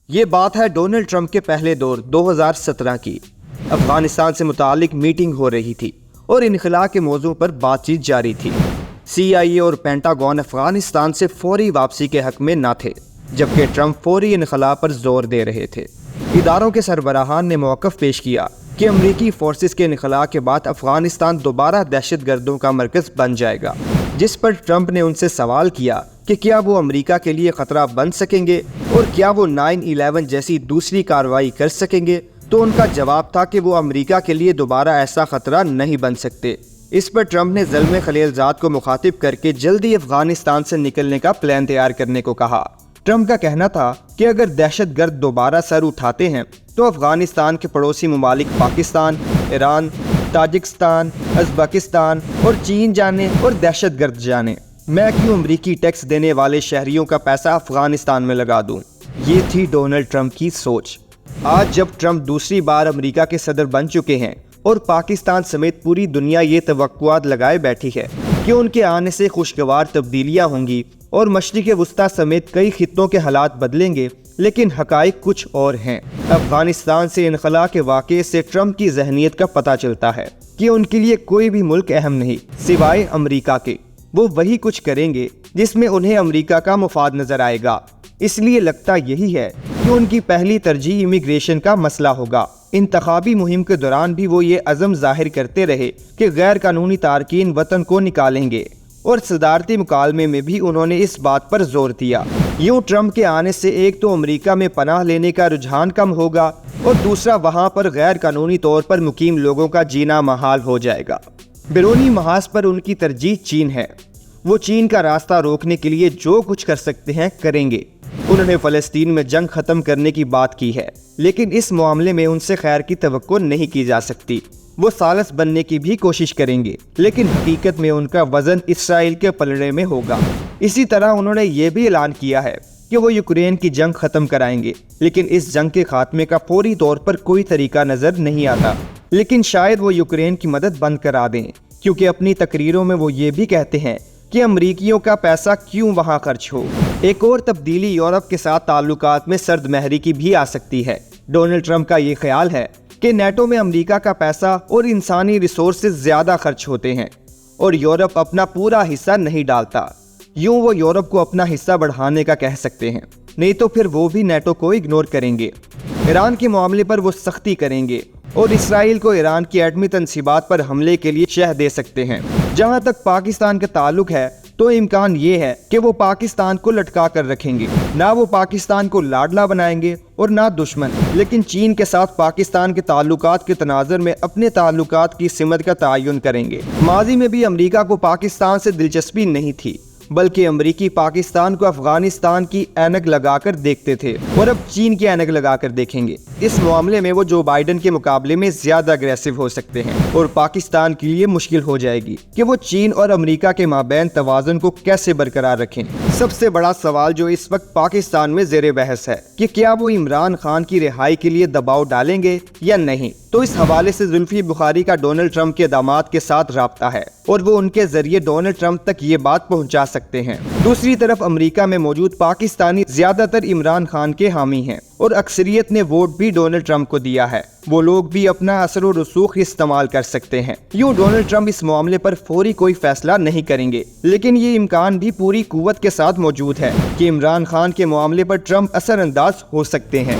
یہ بات ہے ڈونلڈ ٹرمپ کے پہلے دور 2017 کی۔ افغانستان سے متعلق میٹنگ ہو رہی تھی اور انخلا کے موضوع پر بات چیت جاری تھی۔ CIA اور پینٹاگون افغانستان سے فوری واپسی کے حق میں نہ تھے، جبکہ ٹرمپ فوری انخلا پر زور دے رہے تھے۔ اداروں کے سربراہان نے موقف پیش کیا کہ امریکی فورسز کے انخلا کے بعد افغانستان دوبارہ دہشت گردوں کا مرکز بن جائے گا، جس پر ٹرمپ نے ان سے سوال کیا کہ کیا وہ امریکہ کے لیے خطرہ بن سکیں گے اور کیا وہ 9/11 جیسی دوسری کارروائی کر سکیں گے، تو ان کا جواب تھا کہ وہ امریکہ کے لیے دوبارہ ایسا خطرہ نہیں بن سکتے۔ اس پر ٹرمپ نے زلمے خلیل زاد کو مخاطب کر کے جلدی افغانستان سے نکلنے کا پلان تیار کرنے کو کہا۔ ٹرمپ کا کہنا تھا کہ اگر دہشت گرد دوبارہ سر اٹھاتے ہیں تو افغانستان کے پڑوسی ممالک پاکستان، ایران، تاجکستان، ازبکستان اور چین جانے اور دہشت گرد جانے۔ میں کیوں امریکی ٹیکس دینے والے شہریوں کا پیسہ افغانستان میں لگا دوں؟ یہ تھی ڈونلڈ ٹرمپ کی سوچ۔ آج جب ٹرمپ دوسری بار امریکہ کے صدر بن چکے ہیں اور پاکستان سمیت پوری دنیا یہ توقعات لگائے بیٹھی ہے کہ ان کے آنے سے خوشگوار تبدیلیاں ہوں گی اور مشرق وسطیٰ سمیت کئی خطوں کے حالات بدلیں گے، لیکن حقائق کچھ اور ہیں۔ افغانستان سے انخلا کے واقعے سے ٹرمپ کی ذہنیت کا پتہ چلتا ہے کہ ان کے لیے کوئی بھی ملک اہم نہیں سوائے امریکہ کے۔ وہ وہی کچھ کریں گے جس میں انہیں امریکہ کا مفاد نظر آئے گا۔ اس لیے لگتا یہی ہے کہ ان کی پہلی ترجیح امیگریشن کا مسئلہ ہوگا۔ انتخابی مہم کے دوران بھی وہ یہ عزم ظاہر کرتے رہے کہ غیر قانونی تارکین وطن کو نکالیں گے، اور صدارتی مکالمے میں بھی انہوں نے اس بات پر زور دیا۔ یوں ٹرمپ کے آنے سے ایک تو امریکہ میں پناہ لینے کا رجحان کم ہوگا اور دوسرا وہاں پر غیر قانونی طور پر مقیم لوگوں کا جینا محال ہو جائے گا۔ بیرونی محاذ پر ان کی ترجیح چین ہے۔ وہ چین کا راستہ روکنے کے لیے جو کچھ کر سکتے ہیں کریں گے۔ انہوں نے فلسطین میں جنگ ختم کرنے کی بات کی ہے، لیکن اس معاملے میں ان سے خیر کی توقع نہیں کی جا سکتی۔ وہ ثالث بننے کی بھی کوشش کریں گے، لیکن حقیقت میں ان کا وزن اسرائیل کے پلڑے میں ہوگا۔ اسی طرح انہوں نے یہ بھی اعلان کیا ہے کہ وہ یوکرین کی جنگ ختم کرائیں گے، لیکن اس جنگ کے خاتمے کا فوری طور پر کوئی طریقہ نظر نہیں آتا۔ لیکن شاید وہ یوکرین کی مدد بند کرا دیں، کیونکہ اپنی تقریروں میں وہ یہ بھی کہتے ہیں کہ امریکیوں کا پیسہ کیوں وہاں خرچ ہو۔ ایک اور تبدیلی یورپ کے ساتھ تعلقات میں سرد مہری کی بھی آ سکتی ہے۔ ڈونلڈ ٹرمپ کا یہ خیال ہے کہ نیٹو میں امریکہ کا پیسہ اور انسانی ریسورسز زیادہ خرچ ہوتے ہیں اور یورپ اپنا پورا حصہ نہیں ڈالتا۔ یوں وہ یورپ کو اپنا حصہ بڑھانے کا کہہ سکتے ہیں، نہیں تو پھر وہ بھی نیٹو کو اگنور کریں گے۔ ایران کے معاملے پر وہ سختی کریں گے اور اسرائیل کو ایران کی ایٹمی تنصیبات پر حملے کے لیے شہ دے سکتے ہیں۔ جہاں تک پاکستان کا تعلق ہے تو امکان یہ ہے کہ وہ پاکستان کو لٹکا کر رکھیں گے۔ نہ وہ پاکستان کو لاڈلا بنائیں گے اور نہ دشمن، لیکن چین کے ساتھ پاکستان کے تعلقات کے تناظر میں اپنے تعلقات کی سمت کا تعین کریں گے۔ ماضی میں بھی امریکہ کو پاکستان سے دلچسپی نہیں تھی، بلکہ امریکی پاکستان کو افغانستان کی اینک لگا کر دیکھتے تھے، اور اب چین کی اینک لگا کر دیکھیں گے۔ اس معاملے میں وہ جو بائیڈن کے مقابلے میں زیادہ اگریسو ہو سکتے ہیں، اور پاکستان کے لیے مشکل ہو جائے گی کہ وہ چین اور امریکہ کے مابین توازن کو کیسے برقرار رکھیں۔ سب سے بڑا سوال جو اس وقت پاکستان میں زیر بحث ہے کہ کیا وہ عمران خان کی رہائی کے لیے دباؤ ڈالیں گے یا نہیں۔ تو اس حوالے سے زلفی بخاری کا ڈونلڈ ٹرمپ کے داماد کے ساتھ رابطہ ہے، اور وہ ان کے ذریعے ڈونلڈ ٹرمپ تک یہ بات پہنچا سکتے ہیں۔ دوسری طرف امریکہ میں موجود پاکستانی زیادہ تر عمران خان کے حامی ہیں، اور اکثریت نے ووٹ بھی ڈونلڈ ٹرمپ کو دیا ہے۔ وہ لوگ بھی اپنا اثر و رسوخ استعمال کر سکتے ہیں۔ یوں ڈونلڈ ٹرمپ اس معاملے پر فوری کوئی فیصلہ نہیں کریں گے، لیکن یہ امکان بھی پوری قوت کے ساتھ موجود ہے کہ عمران خان کے معاملے پر ٹرمپ اثر انداز ہو سکتے ہیں۔